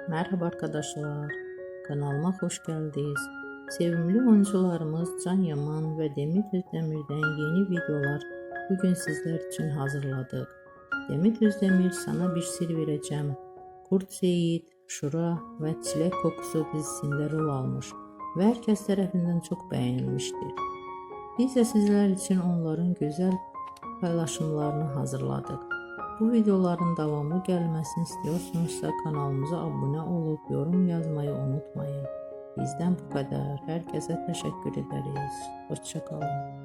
Merhaba arkadaşlar, kanalıma hoş geldiniz. Sevimli oyuncularımız Can Yaman ve Demet Özdemir'den yeni videolar bugün sizler için hazırladık. Demet Özdemir sana bir sır vereceğim. Kurt Seyit, Şura ve Çilek Kokusu dizisinde rol almış ve herkes tarafından çok beğenilmiştir. Biz de sizler için onların güzel paylaşımlarını hazırladık. Bu videoların devamı gelmesini istiyorsanızsa kanalımıza abone olup yorum yazmayı unutmayın. Bizden bu kadar. Herkese teşekkür ederiz. Hoşça kalın.